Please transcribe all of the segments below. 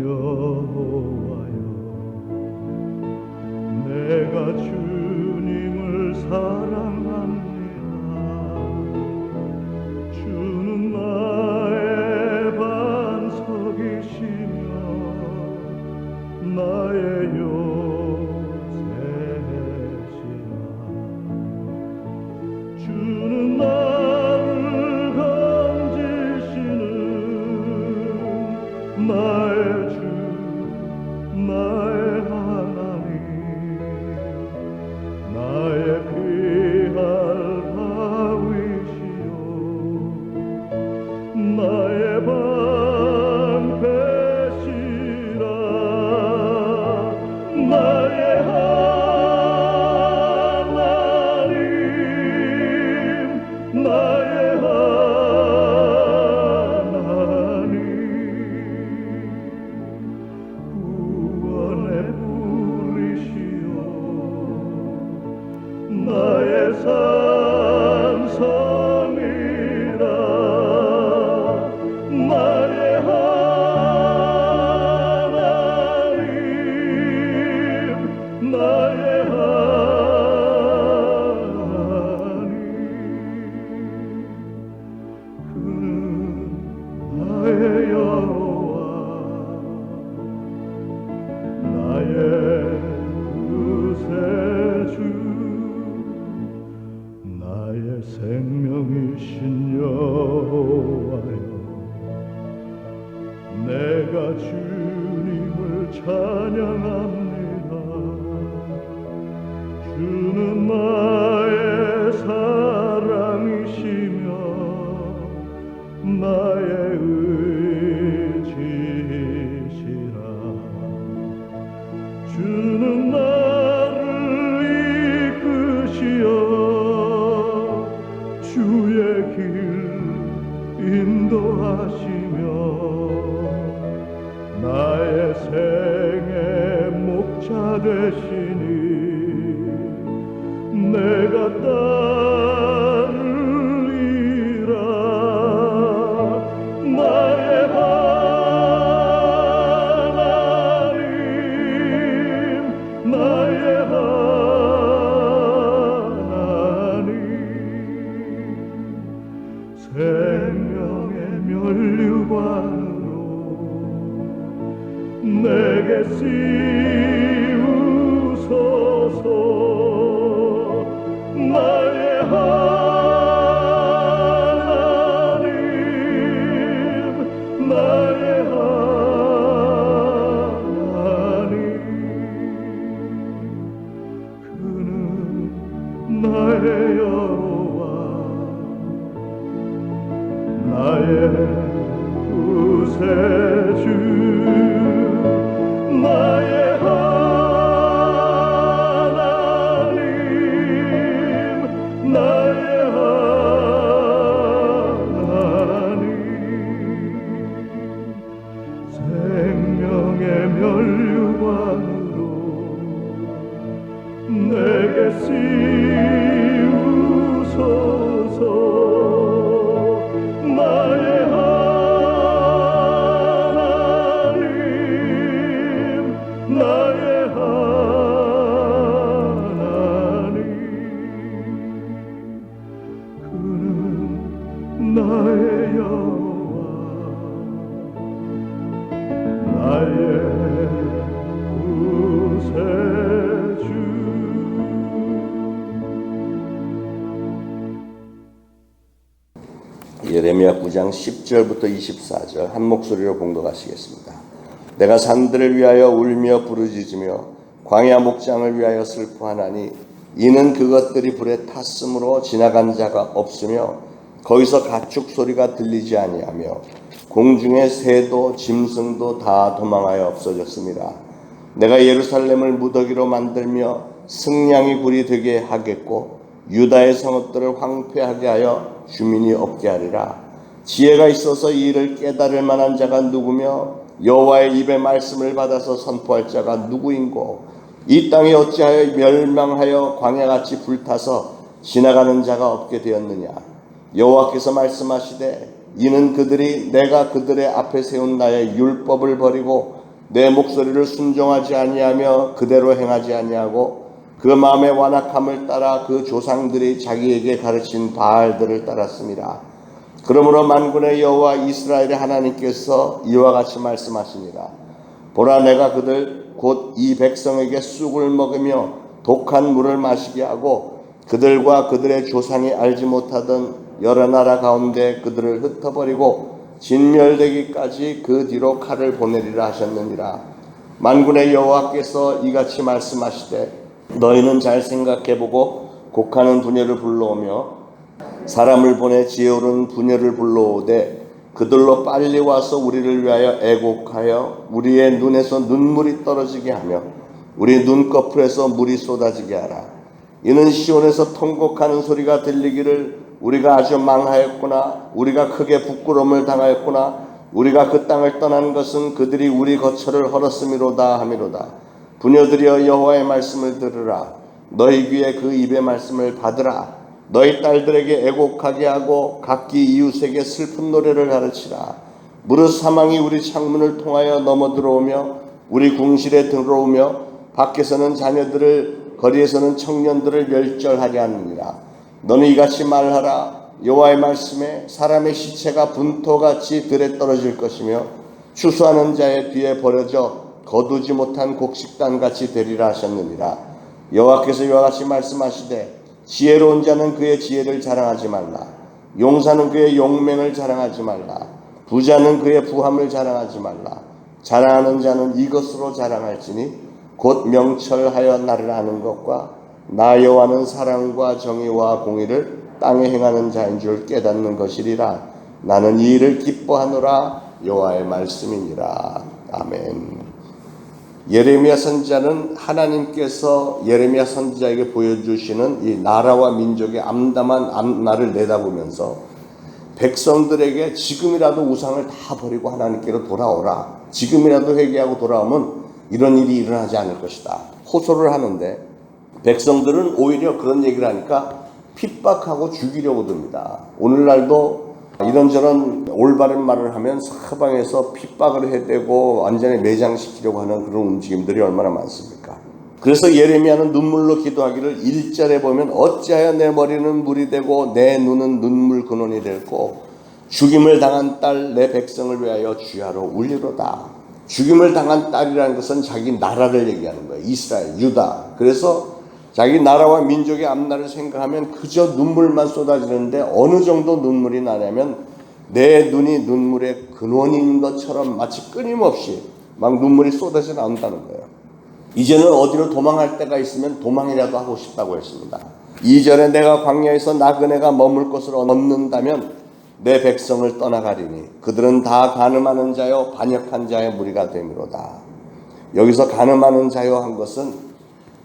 여호와여, 내가 주님을 사랑합니다. 주는 나의 반석이시며 나의 요새시라. 주는 나를 건지시는 나의 주, 나의 하나님, 나의 피할 바위시요, 나의 방패시라. 나의 하나님, 나의 하나님, 구원의 뿌리시요, 나의 산성이라. 나의 하나님, 나의 하나님, 그는 나의 여호와, 나의 구세주, 나의 생명이신 여호와여, 내가 주님을 찬양합니다. 주는 나의 사랑이시며 나의 의지시라. 주는 나를 이끄시어 주의 길 인도하시며 나의 생의 목자 되시니 내가 따르리라. 나의 하나님, 나의 하나님, 생명의 면류관으로 내게 씌우소서. 나의 하나님, 나의 하나님, 그는 나의 여호와, 나의 구세주, 나의 하나님, 나의 하나님, 생명의 면류관으로 내게 씌우소서. 나의 하나님, 나의 하나님, 그는 나의 여호와, 나의 구세주. 예레미야 9장 10절부터 24절 한 목소리로 봉독하시겠습니다. 내가 산들을 위하여 울며 부르짖으며 광야 목장을 위하여 슬퍼하나니 이는 그것들이 불에 탔으므로 지나간 자가 없으며 거기서 가축 소리가 들리지 아니하며 공중의 새도 짐승도 다 도망하여 없어졌습니다. 내가 예루살렘을 무더기로 만들며 승냥이 굴이 되게 하겠고 유다의 성읍들을 황폐하게 하여 주민이 없게 하리라. 지혜가 있어서 이 일을 깨달을 만한 자가 누구며 여호와의 입의 말씀을 받아서 선포할 자가 누구인고 이 땅이 어찌하여 멸망하여 광야같이 불타서 지나가는 자가 없게 되었느냐. 여호와께서 말씀하시되 이는 그들이 내가 그들의 앞에 세운 나의 율법을 버리고 내 목소리를 순종하지 아니하며 그대로 행하지 아니하고 그 마음의 완악함을 따라 그 조상들이 자기에게 가르친 바알들을 따랐습니다. 그러므로 만군의 여호와 이스라엘의 하나님께서 이와 같이 말씀하시니라. 보라, 내가 그들 곧 이 백성에게 쑥을 먹으며 독한 물을 마시게 하고 그들과 그들의 조상이 알지 못하던 여러 나라 가운데 그들을 흩어버리고 진멸되기까지 그 뒤로 칼을 보내리라 하셨느니라. 만군의 여호와께서 이같이 말씀하시되 너희는 잘 생각해보고 곡하는 분야를 불러오며 사람을 보내 지혜로운 분야를 불러오되 그들로 빨리 와서 우리를 위하여 애곡하여 우리의 눈에서 눈물이 떨어지게 하며 우리 눈꺼풀에서 물이 쏟아지게 하라. 이는 시온에서 통곡하는 소리가 들리기를 우리가 아주 망하였구나, 우리가 크게 부끄러움을 당하였구나, 우리가 그 땅을 떠난 것은 그들이 우리 거처를 헐었음이로다 하미로다. 부녀들이여 여호와의 말씀을 들으라. 너희 귀에 그 입의 말씀을 받으라. 너희 딸들에게 애곡하게 하고 각기 이웃에게 슬픈 노래를 가르치라. 무릇 사망이 우리 창문을 통하여 넘어 들어오며 우리 궁실에 들어오며 밖에서는 자녀들을 거리에서는 청년들을 멸절하게 하느니라. 너는 이같이 말하라. 여호와의 말씀에 사람의 시체가 분토같이 들에 떨어질 것이며 추수하는 자의 뒤에 버려져 거두지 못한 곡식단같이 되리라 하셨느니라. 여호와께서 이와 같이 말씀하시되 지혜로운 자는 그의 지혜를 자랑하지 말라. 용사는 그의 용맹을 자랑하지 말라. 부자는 그의 부함을 자랑하지 말라. 자랑하는 자는 이것으로 자랑할지니 곧 명철하여 나를 아는 것과 나 여호와는 사랑과 정의와 공의를 땅에 행하는 자인 줄 깨닫는 것이리라. 나는 이 일을 기뻐하노라. 여호와의 말씀이니라. 아멘. 예레미야 선지자는 하나님께서 예레미야 선지자에게 보여주시는 이 나라와 민족의 암담한 앞날을 내다보면서 백성들에게 지금이라도 우상을 다 버리고 하나님께로 돌아오라. 지금이라도 회개하고 돌아오면 이런 일이 일어나지 않을 것이다. 호소를 하는데 백성들은 오히려 그런 얘기를 하니까 핍박하고 죽이려고 듭니다. 오늘날도 이런저런 올바른 말을 하면 사방에서 핍박을 해대고 완전히 매장시키려고 하는 그런 움직임들이 얼마나 많습니까? 그래서 예레미야는 눈물로 기도하기를 1절에 보면 어찌하여 내 머리는 물이 되고 내 눈은 눈물 근원이 되고 죽임을 당한 딸 내 백성을 위하여 주야로 울리로다. 죽임을 당한 딸이라는 것은 자기 나라를 얘기하는 거예요. 이스라엘, 유다. 그래서 자기 나라와 민족의 앞날을 생각하면 그저 눈물만 쏟아지는데 어느 정도 눈물이 나냐면 내 눈이 눈물의 근원인 것처럼 마치 끊임없이 막 눈물이 쏟아져 나온다는 거예요. 이제는 어디로 도망할 데가 있으면 도망이라도 하고 싶다고 했습니다. 2절에 내가 광야에서 나그네가 머물 곳을 얻는다면 내 백성을 떠나가리니 그들은 다 간음하는 자요 반역한 자의 무리가 되미로다. 여기서 간음하는 자요 한 것은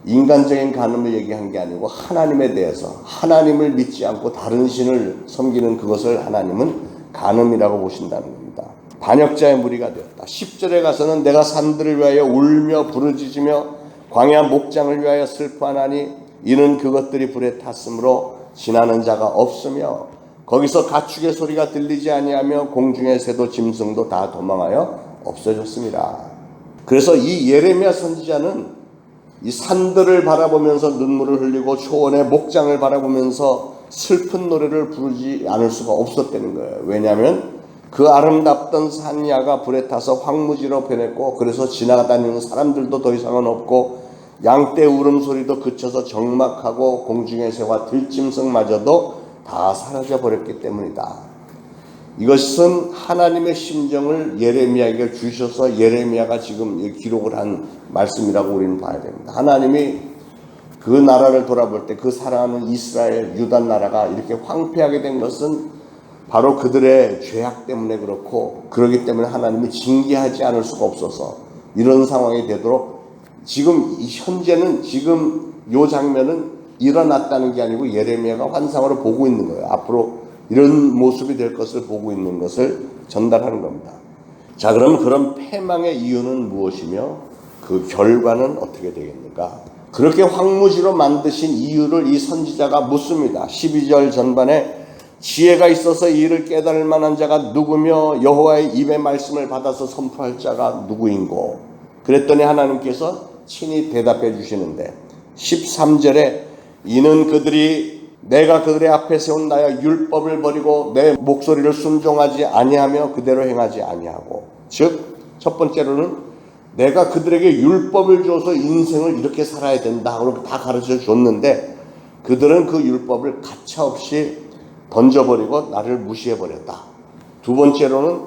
인간적인 간음을 얘기한 게 아니고 하나님에 대해서 하나님을 믿지 않고 다른 신을 섬기는 그것을 하나님은 간음이라고 보신다는 겁니다. 반역자의 무리가 되었다. 10절에 가서는 내가 산들을 위하여 울며 부르짖으며 광야 목장을 위하여 슬퍼하나니 이는 그것들이 불에 탔으므로 지나는 자가 없으며 거기서 가축의 소리가 들리지 아니하며 공중의 새도 짐승도 다 도망하여 없어졌습니다. 그래서 이 예레미야 선지자는 이 산들을 바라보면서 눈물을 흘리고 초원의 목장을 바라보면서 슬픈 노래를 부르지 않을 수가 없었다는 거예요. 왜냐하면 그 아름답던 산야가 불에 타서 황무지로 변했고 그래서 지나다니는 사람들도 더 이상은 없고 양떼 울음소리도 그쳐서 적막하고 공중의 새와 들짐승마저도 다 사라져 버렸기 때문이다. 이것은 하나님의 심정을 예레미야에게 주셔서 예레미야가 지금 기록을 한 말씀이라고 우리는 봐야 됩니다. 하나님이 그 나라를 돌아볼 때 그 사랑하는 이스라엘 유다 나라가 이렇게 황폐하게 된 것은 바로 그들의 죄악 때문에 그렇고 그렇기 때문에 하나님이 징계하지 않을 수가 없어서 이런 상황이 되도록 지금 현재는 지금 이 장면은 일어났다는 게 아니고 예레미야가 환상으로 보고 있는 거예요. 앞으로 이런 모습이 될 것을 보고 있는 것을 전달하는 겁니다. 자, 그럼 그런 패망의 이유는 무엇이며 그 결과는 어떻게 되겠는가? 그렇게 황무지로 만드신 이유를 이 선지자가 묻습니다. 12절 전반에 지혜가 있어서 이 일을 깨달을 만한 자가 누구며 여호와의 입의 말씀을 받아서 선포할 자가 누구인고 그랬더니 하나님께서 친히 대답해 주시는데 13절에 이는 그들이 내가 그들의 앞에 세운 나의 율법을 버리고 내 목소리를 순종하지 아니하며 그대로 행하지 아니하고, 즉 첫 번째로는 내가 그들에게 율법을 줘서 인생을 이렇게 살아야 된다 그렇게 다 가르쳐 줬는데 그들은 그 율법을 가차없이 던져버리고 나를 무시해버렸다. 두 번째로는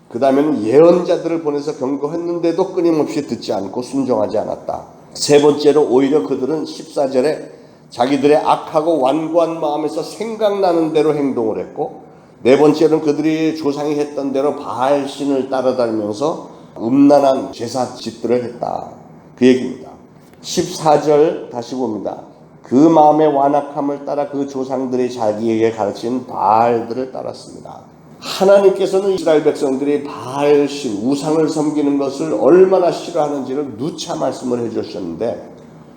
그 다음에는 예언자들을 보내서 경고했는데도 끊임없이 듣지 않고 순종하지 않았다. 세 번째로 오히려 그들은 14절에 자기들의 악하고 완고한 마음에서 생각나는 대로 행동을 했고, 네 번째로는 그들이 조상이 했던 대로 바알신을 따라다니면서 음란한 제사짓들을 했다. 그 얘기입니다. 14절 다시 봅니다. 그 마음의 완악함을 따라 그 조상들이 자기에게 가르친 바알들을 따랐습니다. 하나님께서는 이스라엘 백성들이 바알신, 우상을 섬기는 것을 얼마나 싫어하는지를 누차 말씀을 해주셨는데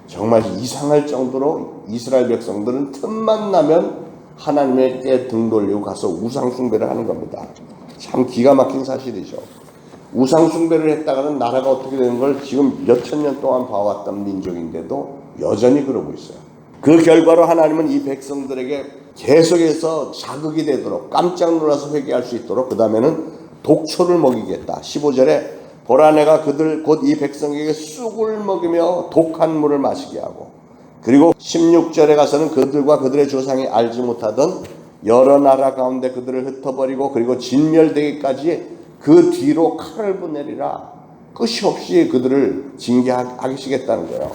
정말 이상할 정도로 이스라엘 백성들은 틈만 나면 하나님에게 등 돌리고 가서 우상 숭배를 하는 겁니다. 참 기가 막힌 사실이죠. 우상 숭배를 했다가는 나라가 어떻게 되는 걸 지금 몇천 년 동안 봐왔던 민족인데도 여전히 그러고 있어요. 그 결과로 하나님은 이 백성들에게 계속해서 자극이 되도록 깜짝 놀라서 회개할 수 있도록 그 다음에는 독초를 먹이겠다. 15절에 보라 내가 그들 곧 이 백성에게 쑥을 먹이며 독한 물을 마시게 하고, 그리고 16절에 가서는 그들과 그들의 조상이 알지 못하던 여러 나라 가운데 그들을 흩어버리고 그리고 진멸되기까지 그 뒤로 칼을 보내리라. 끝이 없이 그들을 징계하시겠다는 거예요.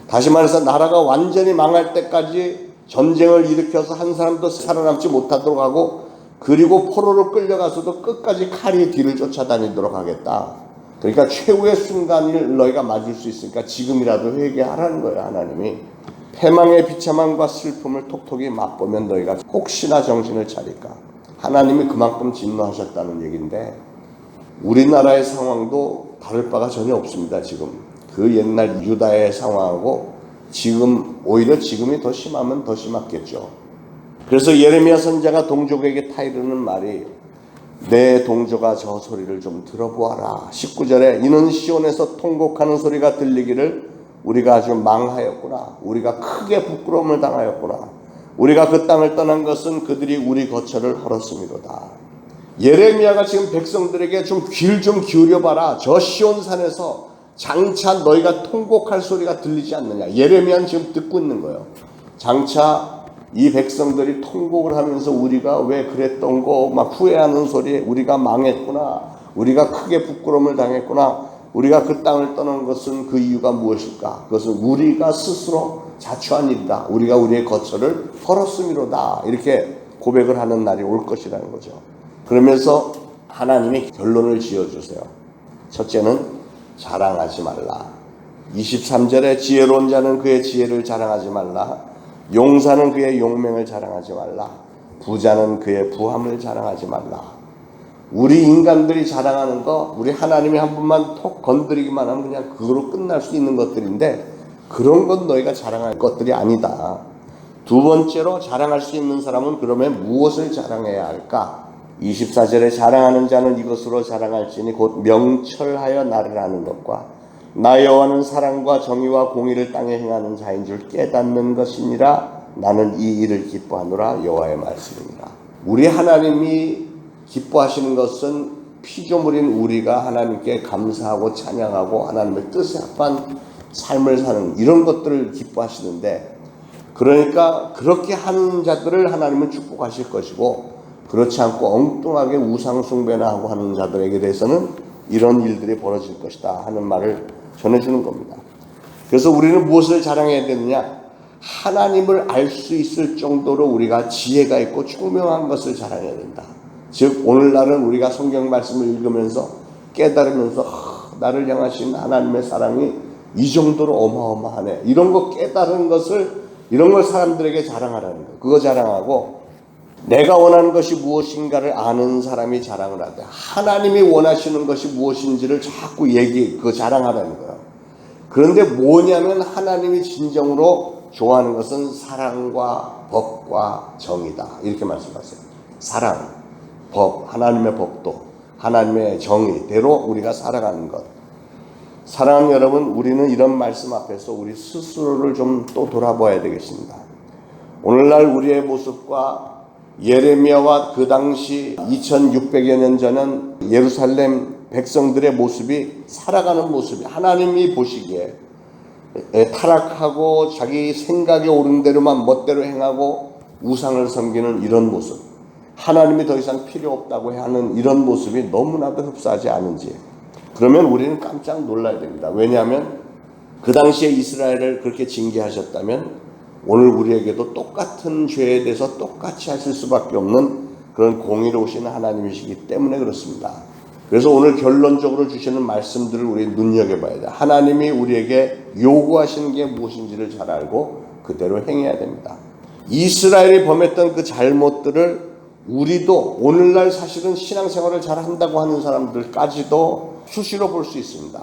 다시 말해서 나라가 완전히 망할 때까지 전쟁을 일으켜서 한 사람도 살아남지 못하도록 하고, 그리고 포로로 끌려가서도 끝까지 칼이 뒤를 쫓아다니도록 하겠다. 그러니까 최후의 순간을 너희가 맞을 수 있으니까 지금이라도 회개하라는 거예요. 하나님이 패망의 비참함과 슬픔을 톡톡히 맛보면 너희가 혹시나 정신을 차릴까. 하나님이 그만큼 진노하셨다는 얘기인데 우리나라의 상황도 다를 바가 전혀 없습니다. 지금 그 옛날 유다의 상황하고 지금 오히려 지금이 더 심하면 더 심했겠죠. 그래서 예레미야 선지자가 동족에게 타이르는 말이 내 동족아 저 소리를 좀 들어보아라. 19절에 이는 시온에서 통곡하는 소리가 들리기를 우리가 아주 망하였구나. 우리가 크게 부끄러움을 당하였구나. 우리가 그 땅을 떠난 것은 그들이 우리 거처를 헐었음이로다. 예레미야가 지금 백성들에게 좀 귀를 좀 기울여봐라. 저 시온산에서 장차 너희가 통곡할 소리가 들리지 않느냐. 예레미야는 지금 듣고 있는 거예요. 장차 이 백성들이 통곡을 하면서 우리가 왜 그랬던 거 막 후회하는 소리, 우리가 망했구나, 우리가 크게 부끄러움을 당했구나, 우리가 그 땅을 떠난 것은 그 이유가 무엇일까? 그것은 우리가 스스로 자초한 일이다. 우리가 우리의 거처를 헐었음이로다. 이렇게 고백을 하는 날이 올 것이라는 거죠. 그러면서 하나님이 결론을 지어주세요. 첫째는 자랑하지 말라. 23절에 지혜로운 자는 그의 지혜를 자랑하지 말라. 용사는 그의 용맹을 자랑하지 말라. 부자는 그의 부함을 자랑하지 말라. 우리 인간들이 자랑하는 거, 우리 하나님이 한 번만 톡 건드리기만 하면 그냥 그거로 끝날 수 있는 것들인데 그런 건 너희가 자랑할 것들이 아니다. 두 번째로 자랑할 수 있는 사람은 그러면 무엇을 자랑해야 할까? 24절에 자랑하는 자는 이것으로 자랑할지니 곧 명철하여 나를 아는 것과 나 여호와는 사랑과 정의와 공의를 땅에 행하는 자인 줄 깨닫는 것이니라. 나는 이 일을 기뻐하노라. 여호와의 말씀이니라. 우리 하나님이 기뻐하시는 것은 피조물인 우리가 하나님께 감사하고 찬양하고 하나님의 뜻에 합한 삶을 사는 이런 것들을 기뻐하시는데, 그러니까 그렇게 하는 자들을 하나님은 축복하실 것이고 그렇지 않고 엉뚱하게 우상 숭배나 하고 하는 자들에게 대해서는 이런 일들이 벌어질 것이다 하는 말을 전해주는 겁니다. 그래서 우리는 무엇을 자랑해야 되느냐? 하나님을 알 수 있을 정도로 우리가 지혜가 있고 총명한 것을 자랑해야 된다. 즉 오늘날은 우리가 성경 말씀을 읽으면서 깨달으면서 나를 향하신 하나님의 사랑이 이 정도로 어마어마하네, 이런 거 깨달은 것을, 이런 걸 사람들에게 자랑하라는 거. 그거 자랑하고 내가 원하는 것이 무엇인가를 아는 사람이 자랑을 하되 하나님이 원하시는 것이 무엇인지를 자꾸 그거 자랑하라는 거예요. 그런데 뭐냐면 하나님이 진정으로 좋아하는 것은 사랑과 법과 정의다. 이렇게 말씀하세요. 사랑, 법, 하나님의 법도, 하나님의 정의대로 우리가 살아가는 것. 사랑하는 여러분, 우리는 이런 말씀 앞에서 우리 스스로를 좀 또 돌아봐야 되겠습니다. 오늘날 우리의 모습과 예레미야와 그 당시 2600여 년 전은 예루살렘 백성들의 모습이 살아가는 모습이 하나님이 보시기에 타락하고 자기 생각에 오른 대로만 멋대로 행하고 우상을 섬기는 이런 모습, 하나님이 더 이상 필요 없다고 하는 이런 모습이 너무나도 흡사하지 않은지, 그러면 우리는 깜짝 놀라야 됩니다. 왜냐하면 그 당시에 이스라엘을 그렇게 징계하셨다면 오늘 우리에게도 똑같은 죄에 대해서 똑같이 하실 수밖에 없는 그런 공의로우신 하나님이시기 때문에 그렇습니다. 그래서 오늘 결론적으로 주시는 말씀들을 우리 눈여겨봐야 돼요. 하나님이 우리에게 요구하시는 게 무엇인지를 잘 알고 그대로 행해야 됩니다. 이스라엘이 범했던 그 잘못들을 우리도 오늘날 사실은 신앙생활을 잘 한다고 하는 사람들까지도 수시로 볼 수 있습니다.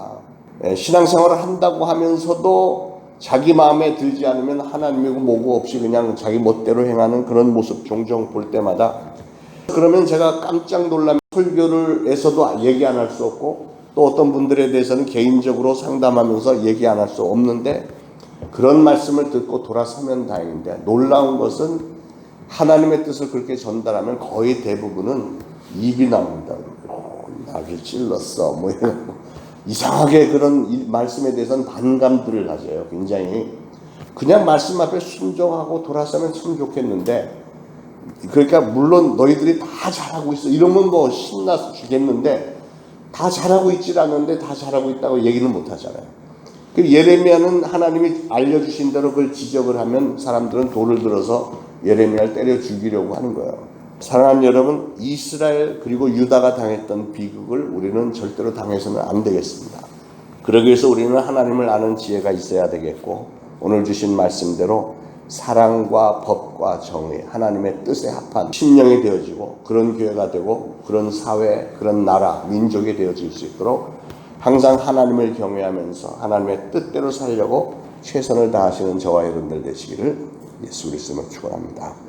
신앙생활을 한다고 하면서도 자기 마음에 들지 않으면 하나님이고 뭐고 없이 그냥 자기 멋대로 행하는 그런 모습 종종 볼 때마다, 그러면 제가 깜짝 놀라면 설교를에서도 얘기 안 할 수 없고 또 어떤 분들에 대해서는 개인적으로 상담하면서 얘기 안 할 수 없는데, 그런 말씀을 듣고 돌아서면 다행인데, 놀라운 것은 하나님의 뜻을 그렇게 전달하면 거의 대부분은 입이 나옵니다. 나를 찔렀어 뭐 이런 이상하게 그런 말씀에 대해서는 반감들을 가져요. 굉장히 그냥 말씀 앞에 순종하고 돌아서면 참 좋겠는데, 그러니까 물론 너희들이 다 잘하고 있어 이러면 뭐 신나서 주겠는데, 다 잘하고 있질 않는데 다 잘하고 있다고 얘기는 못 하잖아요. 예레미야는 하나님이 알려주신 대로 그걸 지적을 하면 사람들은 돌을 들어서 예레미야를 때려 죽이려고 하는 거예요. 사랑하는 여러분, 이스라엘 그리고 유다가 당했던 비극을 우리는 절대로 당해서는 안 되겠습니다. 그러기 위해서 우리는 하나님을 아는 지혜가 있어야 되겠고, 오늘 주신 말씀대로 사랑과 법과 정의, 하나님의 뜻에 합한 심령이 되어지고 그런 교회가 되고 그런 사회, 그런 나라, 민족이 되어질 수 있도록 항상 하나님을 경외하면서 하나님의 뜻대로 살려고 최선을 다하시는 저와 여러분들 되시기를 예수 그리스도로 축원합니다.